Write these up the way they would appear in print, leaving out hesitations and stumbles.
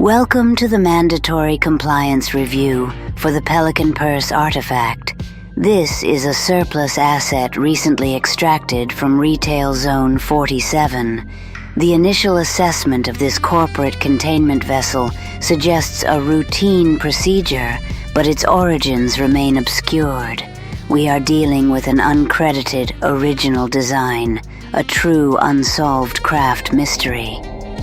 Welcome to the mandatory compliance review for the Pelican Purse artifact. This is a surplus asset recently extracted from Retail Zone 47. The initial assessment of this corporate containment vessel suggests a routine procedure, but its origins remain obscured. We are dealing with an uncredited original design, a true unsolved craft mystery.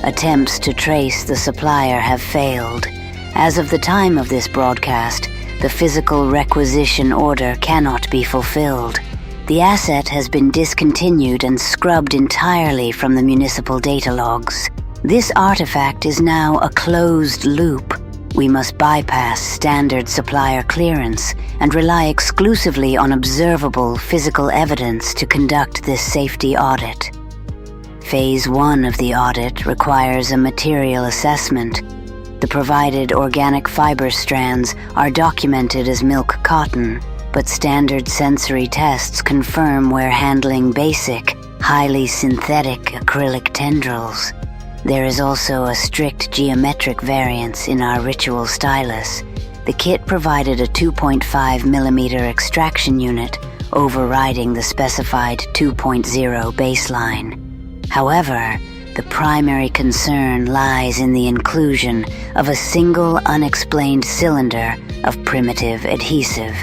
Attempts to trace the supplier have failed. As of the time of this broadcast, the physical requisition order cannot be fulfilled. The asset has been discontinued and scrubbed entirely from the municipal data logs. This artifact is now a closed loop. We must bypass standard supplier clearance and rely exclusively on observable physical evidence to conduct this safety audit. Phase 1 of the audit requires a material assessment. The provided organic fiber strands are documented as milk cotton, but standard sensory tests confirm we're handling basic, highly synthetic acrylic tendrils. There is also a strict geometric variance in our ritual stylus. The kit provided a 2.5mm extraction unit, overriding the specified 2.0 baseline. However, the primary concern lies in the inclusion of a single unexplained cylinder of primitive adhesive.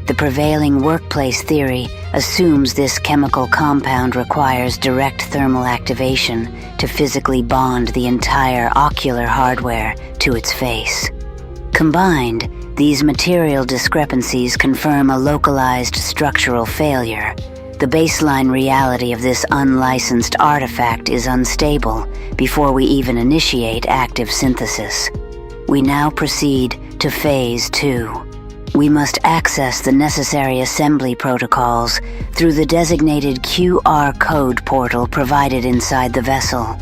The prevailing workplace theory assumes this chemical compound requires direct thermal activation to physically bond the entire ocular hardware to its face. Combined, these material discrepancies confirm a localized structural failure. The baseline reality of this unlicensed artifact is unstable before we even initiate active synthesis. We now proceed to Phase 2. We must access the necessary assembly protocols through the designated QR code portal provided inside the vessel.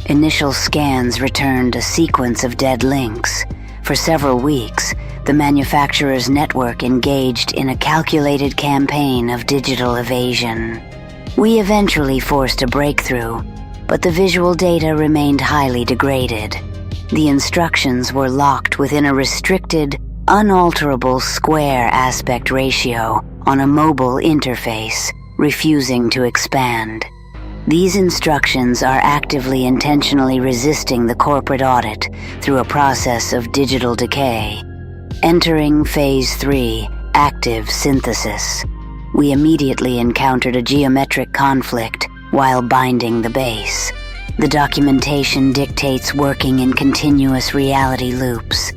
Initial scans returned a sequence of dead links. For several weeks, the manufacturer's network engaged in a calculated campaign of digital evasion. We eventually forced a breakthrough, but the visual data remained highly degraded. The instructions were locked within a restricted, unalterable square aspect ratio on a mobile interface, refusing to expand. These instructions are actively intentionally resisting the corporate audit through a process of digital decay. Entering Phase 3, Active Synthesis. We immediately encountered a geometric conflict while binding the base. The documentation dictates working in continuous reality loops.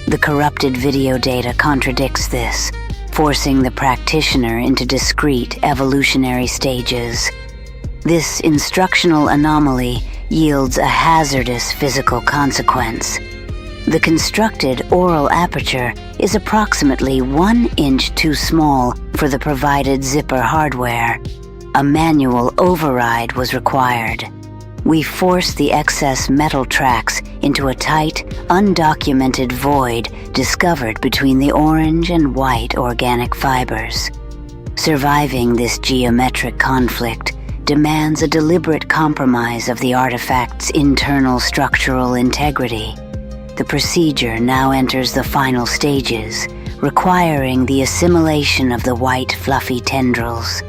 The corrupted video data contradicts this, forcing the practitioner into discrete evolutionary stages. This instructional anomaly yields a hazardous physical consequence. The constructed oral aperture is approximately 1 inch too small for the provided zipper hardware. A manual override was required. We forced the excess metal tracks into a tight, undocumented void discovered between the orange and white organic fibers. Surviving this geometric conflict demands a deliberate compromise of the artifact's internal structural integrity. The procedure now enters the final stages, requiring the assimilation of the white fluffy tendrils.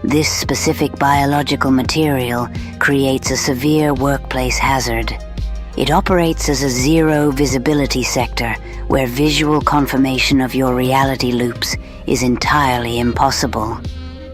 This specific biological material creates a severe workplace hazard. It operates as a zero visibility sector where visual confirmation of your reality loops is entirely impossible.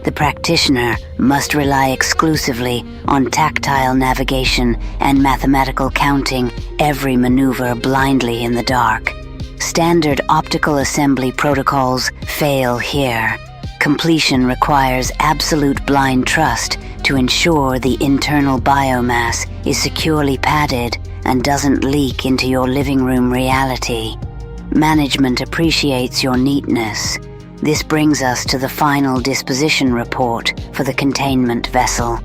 The practitioner must rely exclusively on tactile navigation and mathematical counting, every maneuver blindly in the dark. Standard optical assembly protocols fail here. Completion requires absolute blind trust to ensure the internal biomass is securely padded and doesn't leak into your living room reality. Management appreciates your neatness. This brings us to the final disposition report for the containment vessel.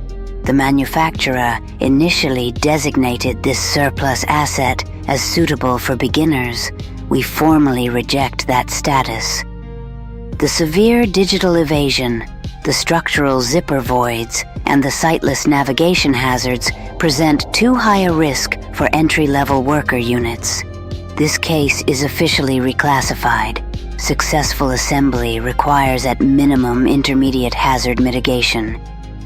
The manufacturer initially designated this surplus asset as suitable for beginners. We formally reject that status. The severe digital evasion, the structural zipper voids, and the sightless navigation hazards present too high a risk for entry-level worker units. This case is officially reclassified. Successful assembly requires at minimum intermediate hazard mitigation.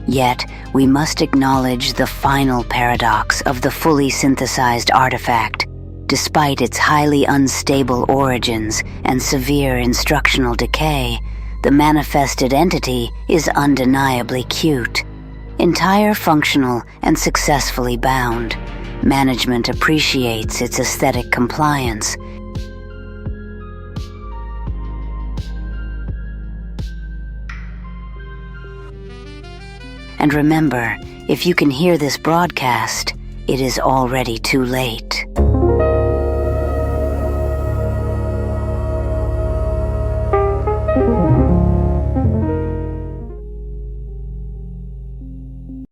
Yet, we must acknowledge the final paradox of the fully synthesized artifact. Despite its highly unstable origins and severe instructional decay, the manifested entity is undeniably cute. Entire functional and successfully bound, management appreciates its aesthetic compliance. And remember, if you can hear this broadcast, it is already too late.